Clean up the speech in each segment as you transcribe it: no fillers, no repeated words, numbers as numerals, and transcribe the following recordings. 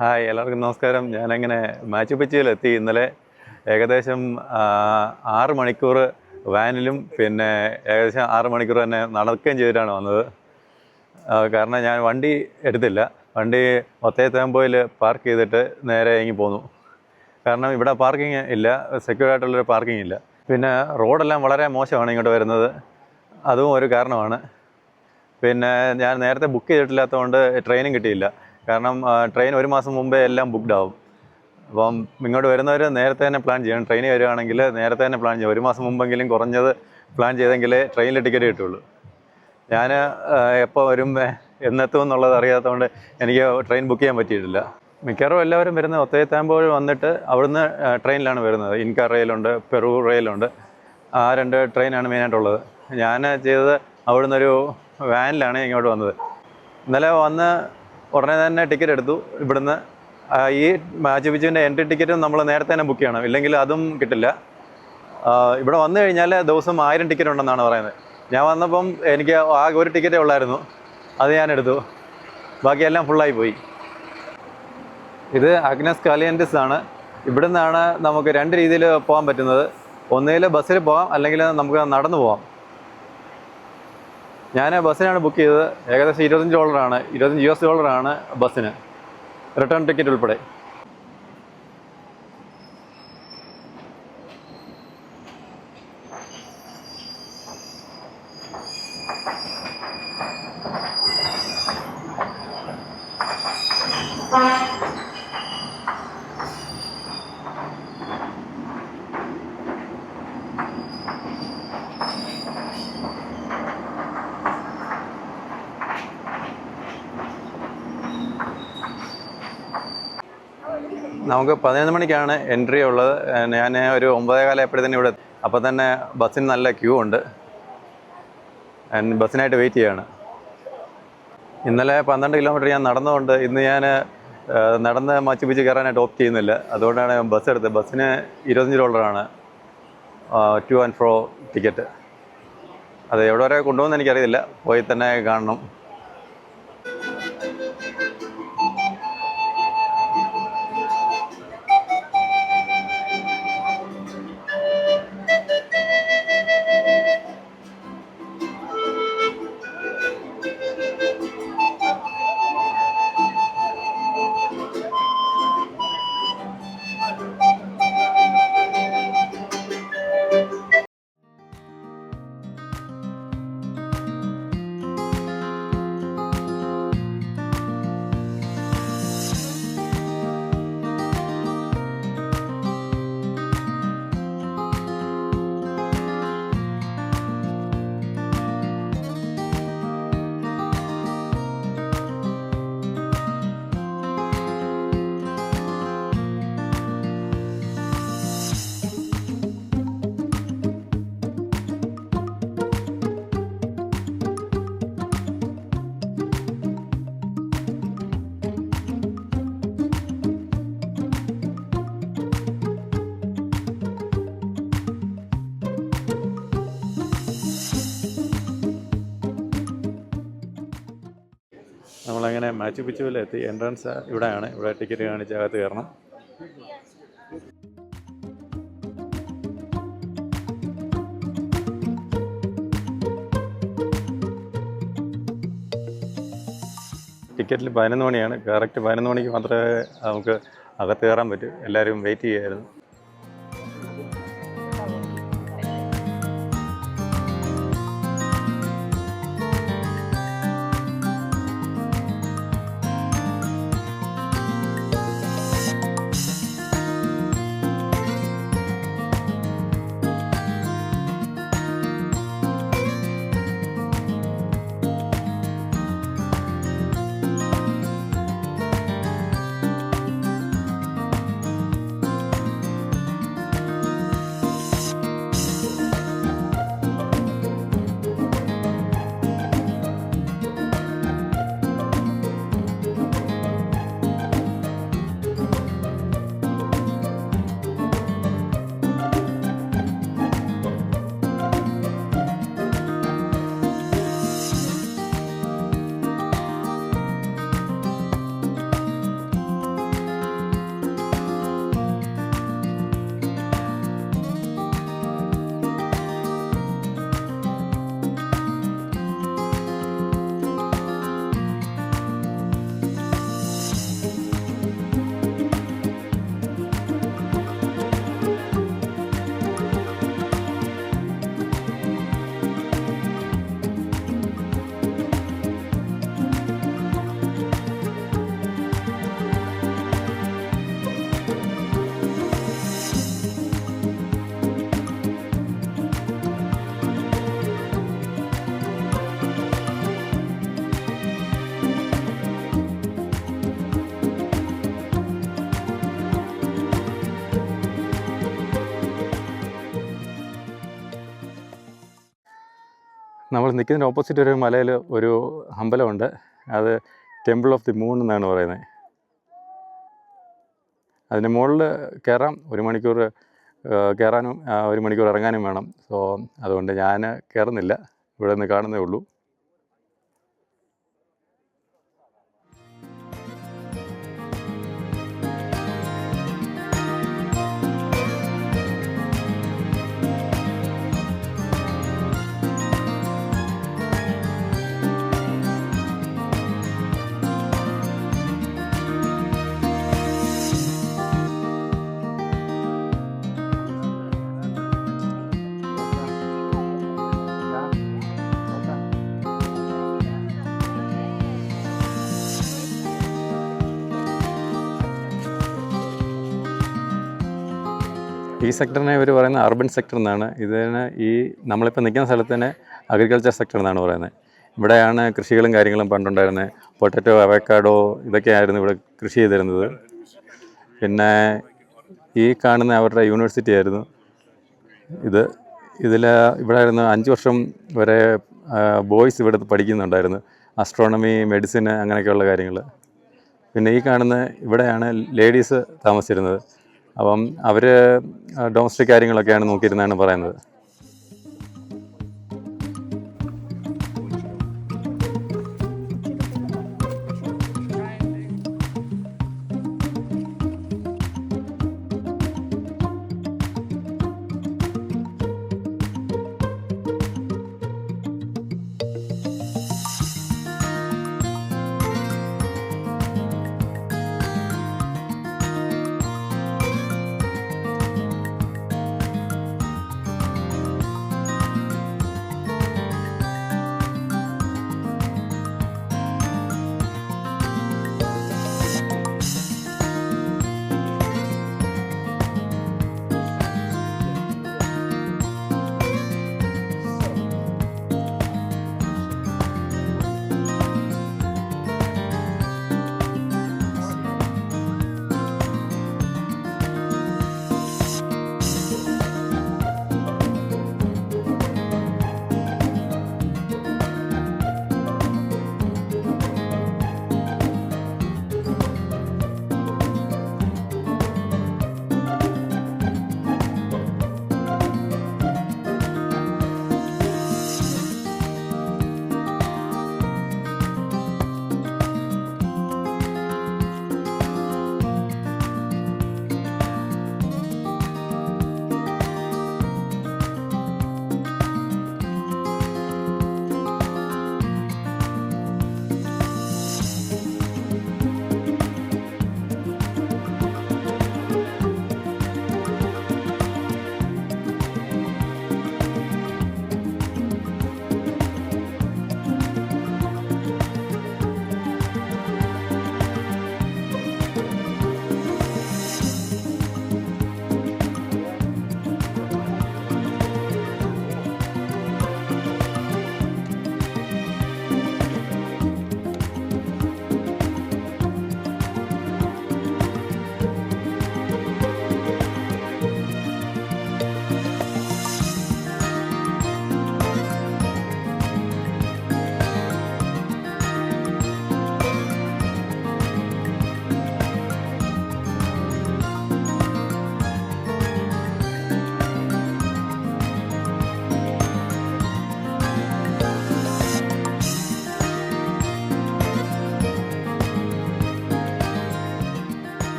Hi എല്ലാവർക്കും നമസ്കാരം. ഞാനങ്ങനെ മാച്ചു പിച്ചിയിലെത്തി ഇന്നലെ. ഏകദേശം 6 മണിക്കൂർ വാനിലും പിന്നെ ഏകദേശം 6 മണിക്കൂർ തന്നെ നടക്കുകയും ചെയ്തിട്ടാണ് വന്നത്. കാരണം ഞാൻ വണ്ടി എടുത്തില്ല. വണ്ടി ഒത്തേത്തമ്പയിൽ പാർക്ക് ചെയ്തിട്ട് നേരെ ഇങ്ങി പോന്നു. കാരണം ഇവിടെ പാർക്കിങ് ഇല്ല, സെക്യൂർ ആയിട്ടുള്ളൊരു പാർക്കിംഗ് ഇല്ല. പിന്നെ റോഡെല്ലാം വളരെ മോശമാണ് ഇങ്ങോട്ട് വരുന്നത്, അതും ഒരു കാരണമാണ്. പിന്നെ ഞാൻ നേരത്തെ ബുക്ക് ചെയ്തിട്ടില്ലാത്തതുകൊണ്ട് ട്രെയിനും കിട്ടിയില്ല. കാരണം ട്രെയിൻ 1 മാസം മുമ്പേ എല്ലാം ബുക്ക്ഡ് ആവും. അപ്പം ഇങ്ങോട്ട് വരുന്നവർ നേരത്തെ തന്നെ പ്ലാൻ ചെയ്യണം. ട്രെയിനിൽ വരികയാണെങ്കിൽ നേരത്തെ തന്നെ പ്ലാൻ ചെയ്യും. 1 മാസം മുമ്പെങ്കിലും കുറഞ്ഞത് പ്ലാൻ ചെയ്തെങ്കിലേ ട്രെയിനിൽ ടിക്കറ്റ് കിട്ടുള്ളൂ. ഞാൻ എപ്പോൾ വരും എന്നെത്തും എന്നുള്ളത് അറിയാത്തതുകൊണ്ട് എനിക്ക് ട്രെയിൻ ബുക്ക് ചെയ്യാൻ പറ്റിയിട്ടില്ല. മിക്കവാറും എല്ലാവരും വരുന്നത് ഒത്തേത്താമ്പോൾ വന്നിട്ട് അവിടുന്ന് ട്രെയിനിലാണ് വരുന്നത്. ഇൻക റെയിലുണ്ട്, പെറു റെയിലുണ്ട്. ആ 2 ട്രെയിനാണ് മെയിനായിട്ടുള്ളത്. ഞാൻ ചെയ്തത് അവിടുന്നൊരു വാനിലാണ് ഇങ്ങോട്ട് വന്നത്. ഇന്നലെ വന്ന് ഉടനെ തന്നെ ടിക്കറ്റ് എടുത്തു. ഇവിടുന്ന് ഈ മാച്ചു പിച്ചുവിൻ്റെ എൻട്രി ടിക്കറ്റും നമ്മൾ നേരത്തെ തന്നെ ബുക്ക് ചെയ്യണം, ഇല്ലെങ്കിൽ അതും കിട്ടില്ല. ഇവിടെ വന്നു കഴിഞ്ഞാൽ ദിവസം 1000 ടിക്കറ്റ് ഉണ്ടെന്നാണ് പറയുന്നത്. ഞാൻ വന്നപ്പം എനിക്ക് ആകെ ഒരു ടിക്കറ്റേ ഉള്ളായിരുന്നു, അത് ഞാൻ എടുത്തു. ബാക്കിയെല്ലാം ഫുള്ളായി പോയി. ഇത് അഗ്നസ് കാലിയൻറ്റിസ് ആണ്. ഇവിടെ നിന്നാണ് നമുക്ക് 2 രീതിയിൽ പോകാൻ പറ്റുന്നത്. ഒന്നുകിൽ ബസ്സിൽ പോകാം, അല്ലെങ്കിൽ നമുക്ക് നടന്നു പോകാം. ഞാൻ ബസ്സിനാണ് ബുക്ക് ചെയ്തത്. ഏകദേശം $25 ബസ്സിന്, റിട്ടേൺ ടിക്കറ്റ് ഉൾപ്പെടെ. നമുക്ക് 11 മണിക്കാണ് എൻട്രി ഉള്ളത്. ഞാൻ ഒരു 9:15 എപ്പോഴത്തേനും ഇവിടെ. അപ്പോൾ തന്നെ ബസ്സിന് നല്ല ക്യൂ ഉണ്ട്. ബസ്സിനായിട്ട് വെയിറ്റ് ചെയ്യാണ്. ഇന്നലെ 12 കിലോമീറ്റർ ഞാൻ നടന്നുകൊണ്ട് ഇന്ന് ഞാൻ നടന്ന് മാച്ചു പിച്ച് കയറാനായിട്ട് ഓപ്റ്റ് ചെയ്യുന്നില്ല. അതുകൊണ്ടാണ് ബസ് എടുത്തത്. ബസ്സിന് $25 ടു ആൻഡ് ഫ്രോ ടിക്കറ്റ്. അത് എവിടെ വരെ കൊണ്ടുപോകുമെന്ന് എനിക്കറിയില്ല, പോയി തന്നെ കാണണം. നമ്മളങ്ങനെ മാച്ചു പിച്ചുവിലെത്തി. എൻട്രൻസ് ഇവിടെയാണ്. ഇവിടെ ടിക്കറ്റ് കാണിച്ച് അകത്ത് കയറണം. ടിക്കറ്റിൽ 11 മണിയാണ്. കറക്റ്റ് 11 മണിക്ക് മാത്രമേ നമുക്ക് അകത്ത് കയറാൻ പറ്റൂ. എല്ലാവരും വെയിറ്റ് ചെയ്യുമായിരുന്നു. നമ്മൾ നിൽക്കുന്നതിന് ഓപ്പോസിറ്റ് ഒരു മലയിൽ ഒരു അമ്പലമുണ്ട്. അത് ടെമ്പിൾ ഓഫ് ദി മൂൺ എന്നാണ് പറയുന്നത്. അതിൻ്റെ മുകളിൽ കയറാം. 1 മണിക്കൂർ കയറാനും 1 മണിക്കൂർ ഇറങ്ങാനും വേണം. സോ അതുകൊണ്ട് ഞാൻ കയറുന്നില്ല, ഇവിടെ നിന്ന് കാണുന്നേ ഉള്ളൂ. ഈ സെക്ടറിനെ ഇവർ പറയുന്നത് അർബൻ സെക്ടർ എന്നാണ്. ഇതിന് നമ്മളിപ്പോൾ നിൽക്കുന്ന സ്ഥലത്ത് തന്നെ അഗ്രികൾച്ചർ സെക്ടർ എന്നാണ് പറയുന്നത്. ഇവിടെയാണ് കൃഷികളും കാര്യങ്ങളും പണ്ടുണ്ടായിരുന്നത്. പൊട്ടറ്റോ, അവക്കാഡോ ഇതൊക്കെയായിരുന്നു ഇവിടെ കൃഷി ചെയ്തിരുന്നത്. പിന്നെ ഈ കാണുന്ന അവരുടെ യൂണിവേഴ്സിറ്റി ആയിരുന്നു ഇവിടെ ആയിരുന്നു 5 വർഷം വരെ ബോയ്സ് ഇവിടെ പഠിക്കുന്നുണ്ടായിരുന്നു. ആസ്ട്രോണമി, മെഡിസിൻ, അങ്ങനെയൊക്കെയുള്ള കാര്യങ്ങൾ. പിന്നെ ഈ കാണുന്ന ഇവിടെയാണ് ലേഡീസ് താമസിച്ചിരുന്നത്. അപ്പം അവർ ഡൊമസ്റ്റിക് കാര്യങ്ങളൊക്കെയാണ് നോക്കിയിരുന്നതാണ് പറയുന്നത്.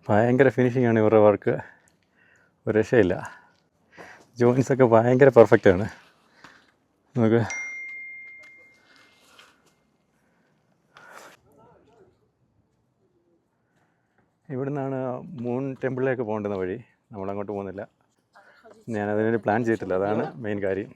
ഭയങ്കര ഫിനിഷിങ്ങാണ് ഇവരുടെ വർക്ക്, ഒരു രക്ഷയില്ല. ജോയിൻസൊക്കെ ഭയങ്കര പെർഫെക്റ്റാണ്. നമുക്ക് ഇവിടുന്നാണ് മൂൺ ടെമ്പിളിലേക്ക് പോകേണ്ടുന്ന വഴി. നമ്മളങ്ങോട്ട് പോകുന്നില്ല, ഞാനതിനൊരു പ്ലാൻ ചെയ്തിട്ടില്ല, അതാണ് മെയിൻ കാര്യം.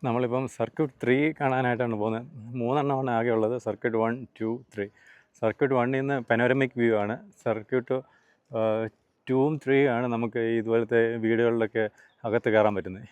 നമ്മളിപ്പം സർക്യൂട്ട് 3 കാണാനായിട്ടാണ് പോകുന്നത്. 3 എണ്ണമാണ് ആകെ ഉള്ളത്. സർക്യൂട്ട് 1, 2, 3. സർക്യൂട്ട് 1ൽ നിന്ന് പനോരമിക് വ്യൂ ആണ്. സർക്യൂട്ട് 2ഉം 3 ആണ് നമുക്ക് ഇതുപോലത്തെ വീടുകളിലൊക്കെ അകത്ത് കയറാൻ പറ്റുന്നത്.